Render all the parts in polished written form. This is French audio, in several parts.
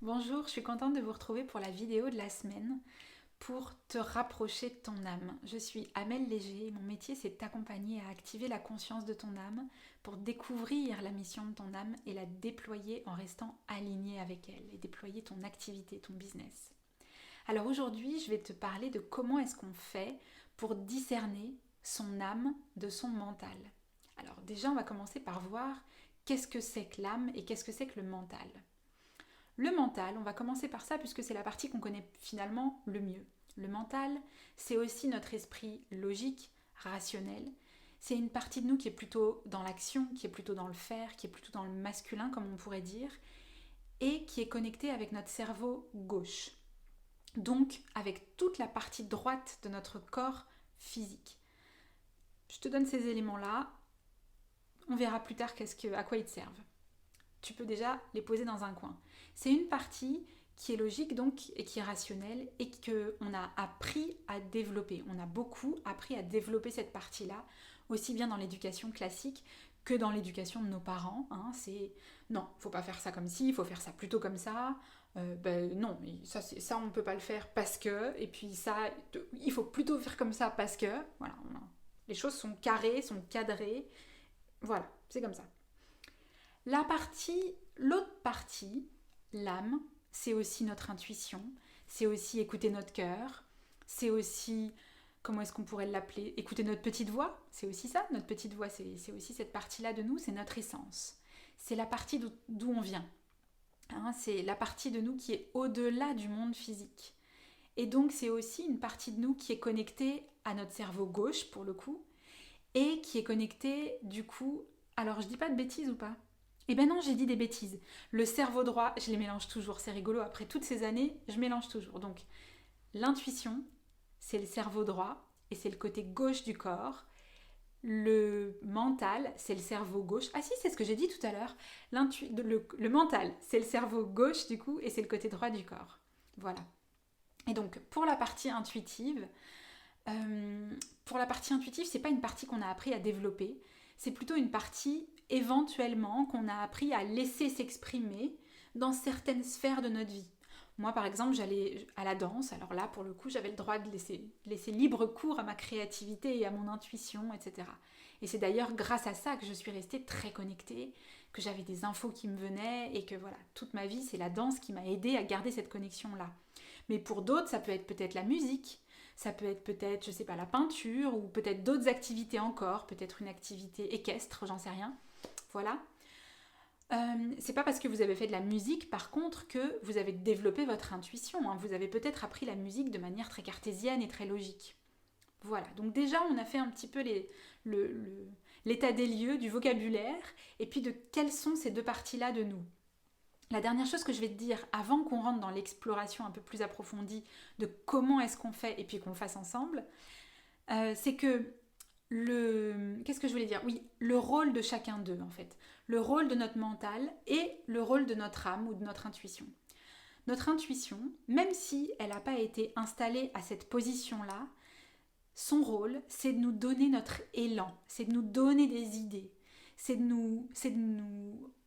Bonjour, je suis contente de vous retrouver pour la vidéo de la semaine pour te rapprocher de ton âme. Je suis Amel Léger et mon métier c'est de t'accompagner à activer la conscience de ton âme pour découvrir la mission de ton âme et la déployer en restant aligné avec elle et déployer ton activité, ton business. Alors aujourd'hui, je vais te parler de comment est-ce qu'on fait pour discerner son âme de son mental. Alors déjà, on va commencer par voir qu'est-ce que c'est que l'âme et qu'est-ce que c'est que le mental. Le mental, on va commencer par ça puisque c'est la partie qu'on connaît finalement le mieux. Le mental, c'est aussi notre esprit logique, rationnel. C'est une partie de nous qui est plutôt dans l'action, qui est plutôt dans le faire, qui est plutôt dans le masculin comme on pourrait dire, et qui est connecté avec notre cerveau gauche. Donc avec toute la partie droite de notre corps physique. Je te donne ces éléments-là, on verra plus tard à quoi ils te servent. Tu peux déjà les poser dans un coin. C'est une partie qui est logique donc et qui est rationnelle et qu'on a appris à développer. On a beaucoup appris à développer cette partie-là, aussi bien dans l'éducation classique que dans l'éducation de nos parents. C'est non, faut pas faire ça comme ci, il faut faire ça plutôt comme ça. Non, ça on ne peut pas le faire parce que, et puis ça, il faut plutôt faire comme ça parce que, voilà, les choses sont carrées, sont cadrées, voilà, c'est comme ça. L'autre partie, l'âme, c'est aussi notre intuition, c'est aussi écouter notre cœur, c'est aussi, comment est-ce qu'on pourrait l'appeler, écouter notre petite voix, c'est aussi ça, notre petite voix, c'est aussi cette partie-là de nous, c'est notre essence. C'est la partie d'où on vient. C'est la partie de nous qui est au-delà du monde physique. Et donc c'est aussi une partie de nous qui est connectée à notre cerveau gauche, pour le coup, et qui est connectée, du coup, alors je dis pas de bêtises ou pas? Eh ben non, j'ai dit des bêtises. Le cerveau droit, je les mélange toujours, c'est rigolo, après toutes ces années, je mélange toujours. Donc, l'intuition, c'est le cerveau droit et c'est le côté gauche du corps. Le mental, c'est le cerveau gauche. Ah si, c'est ce que j'ai dit tout à l'heure. Le mental, c'est le cerveau gauche du coup et c'est le côté droit du corps. Voilà. Et donc, pour la partie intuitive, c'est pas une partie qu'on a appris à développer, c'est plutôt une partie éventuellement qu'on a appris à laisser s'exprimer dans certaines sphères de notre vie. Moi par exemple j'allais à la danse, alors là pour le coup j'avais le droit de laisser libre cours à ma créativité et à mon intuition, etc. Et c'est d'ailleurs grâce à ça que je suis restée très connectée, que j'avais des infos qui me venaient et que voilà, toute ma vie c'est la danse qui m'a aidée à garder cette connexion là. Mais pour d'autres ça peut être peut-être la musique, ça peut être peut-être, je sais pas, la peinture ou peut-être d'autres activités encore, peut-être une activité équestre, j'en sais rien. Voilà. C'est pas parce que vous avez fait de la musique, par contre, que vous avez développé votre intuition. Vous avez peut-être appris la musique de manière très cartésienne et très logique. Voilà. Donc déjà, on a fait un petit peu l'état des lieux, du vocabulaire, et puis de quelles sont ces deux parties-là de nous. La dernière chose que je vais te dire avant qu'on rentre dans l'exploration un peu plus approfondie de comment est-ce qu'on fait et puis qu'on le fasse ensemble, c'est que qu'est-ce que je voulais dire? Oui, le rôle de chacun d'eux en fait. Le rôle de notre mental et le rôle de notre âme ou de notre intuition. Notre intuition, même si elle n'a pas été installée à cette position-là, son rôle, c'est de nous donner notre élan, c'est de nous donner des idées, c'est de nous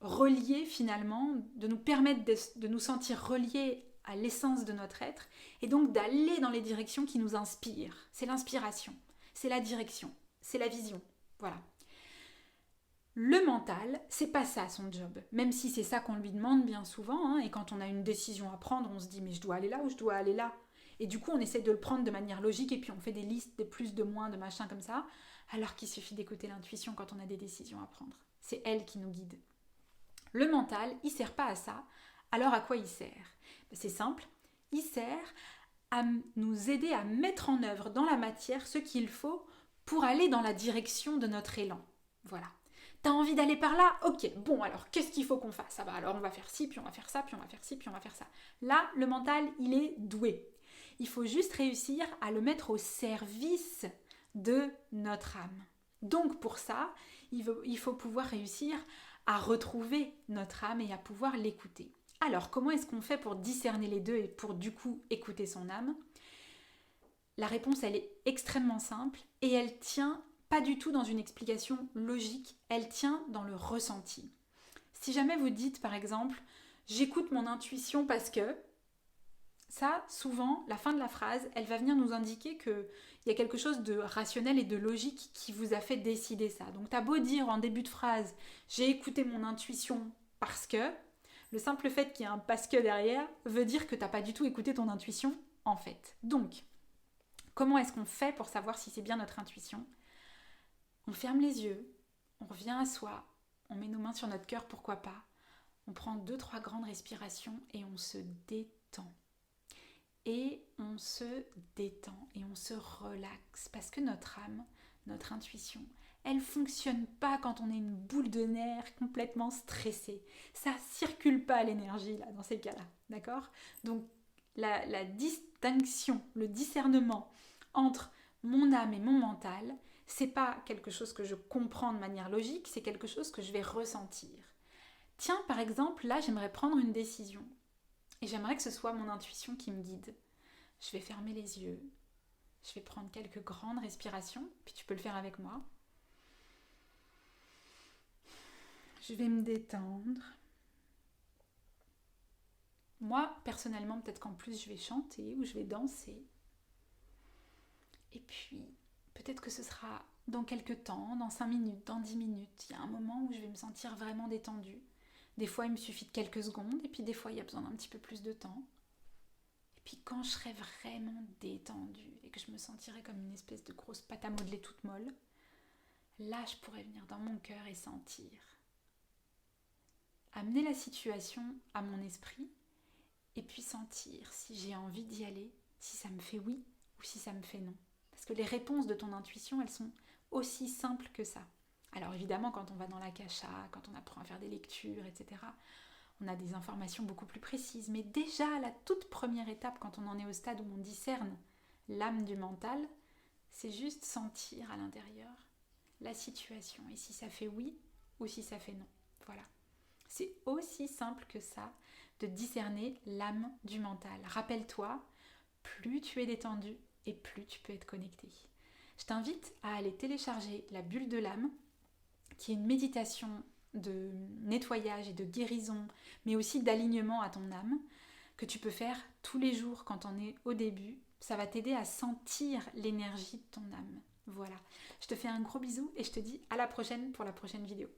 relier finalement, de nous permettre de nous sentir reliés à l'essence de notre être et donc d'aller dans les directions qui nous inspirent. C'est l'inspiration, c'est la direction, c'est la vision. Voilà. Le mental, c'est pas ça son job, même si c'est ça qu'on lui demande bien souvent, et quand on a une décision à prendre, on se dit mais je dois aller là ou je dois aller là. Et du coup, on essaie de le prendre de manière logique et puis on fait des listes de plus, de moins, de machin comme ça, alors qu'il suffit d'écouter l'intuition quand on a des décisions à prendre. C'est elle qui nous guide. Le mental, il sert pas à ça. Alors à quoi il sert? C'est simple, il sert à nous aider à mettre en œuvre dans la matière ce qu'il faut pour aller dans la direction de notre élan. Voilà. T'as envie d'aller par là? Ok, bon alors qu'est-ce qu'il faut qu'on fasse? Ah bah alors on va faire ci, puis on va faire ça, puis on va faire ci, puis on va faire ça. Là, le mental, il est doué. Il faut juste réussir à le mettre au service de notre âme. Donc pour ça, il faut pouvoir réussir à retrouver notre âme et à pouvoir l'écouter. Alors comment est-ce qu'on fait pour discerner les deux et pour du coup écouter son âme? La réponse, elle est extrêmement simple et elle tient pas du tout dans une explication logique, elle tient dans le ressenti. Si jamais vous dites par exemple, j'écoute mon intuition parce que... Ça, souvent, la fin de la phrase, elle va venir nous indiquer qu'il y a quelque chose de rationnel et de logique qui vous a fait décider ça. Donc, t'as beau dire en début de phrase, j'ai écouté mon intuition parce que, le simple fait qu'il y ait un parce que derrière veut dire que t'as pas du tout écouté ton intuition en fait. Donc, comment est-ce qu'on fait pour savoir si c'est bien notre intuition? On ferme les yeux, on revient à soi, on met nos mains sur notre cœur, pourquoi pas. On prend 2-3 grandes respirations et on se détend. Et on se détend et on se relaxe parce que notre âme, notre intuition, elle fonctionne pas quand on est une boule de nerfs complètement stressée. Ça circule pas l'énergie là dans ces cas-là, d'accord? Donc la distinction, le discernement entre mon âme et mon mental, c'est pas quelque chose que je comprends de manière logique, c'est quelque chose que je vais ressentir. Tiens, par exemple, là, j'aimerais prendre une décision. Et j'aimerais que ce soit mon intuition qui me guide. Je vais fermer les yeux. Je vais prendre quelques grandes respirations. Puis tu peux le faire avec moi. Je vais me détendre. Moi, personnellement, peut-être qu'en plus, je vais chanter ou je vais danser. Et puis, peut-être que ce sera dans quelques temps, dans 5 minutes, dans 10 minutes. Il y a un moment où je vais me sentir vraiment détendue. Des fois, il me suffit de quelques secondes. Et puis, des fois, il y a besoin d'un petit peu plus de temps. Et puis quand je serai vraiment détendue et que je me sentirai comme une espèce de grosse pâte à modeler toute molle, là je pourrais venir dans mon cœur et sentir. Amener la situation à mon esprit et puis sentir si j'ai envie d'y aller, si ça me fait oui ou si ça me fait non. Parce que les réponses de ton intuition, elles sont aussi simples que ça. Alors évidemment, quand on va dans l'akasha, quand on apprend à faire des lectures, etc., on a des informations beaucoup plus précises. Mais déjà, la toute première étape, quand on en est au stade où on discerne l'âme du mental, c'est juste sentir à l'intérieur la situation. Et si ça fait oui ou si ça fait non. Voilà. C'est aussi simple que ça de discerner l'âme du mental. Rappelle-toi, plus tu es détendu et plus tu peux être connecté. Je t'invite à aller télécharger la bulle de l'âme, qui est une méditation de nettoyage et de guérison, mais aussi d'alignement à ton âme, que tu peux faire tous les jours quand on est au début. Ça va t'aider à sentir l'énergie de ton âme. Voilà. Je te fais un gros bisou et je te dis à la prochaine pour la prochaine vidéo.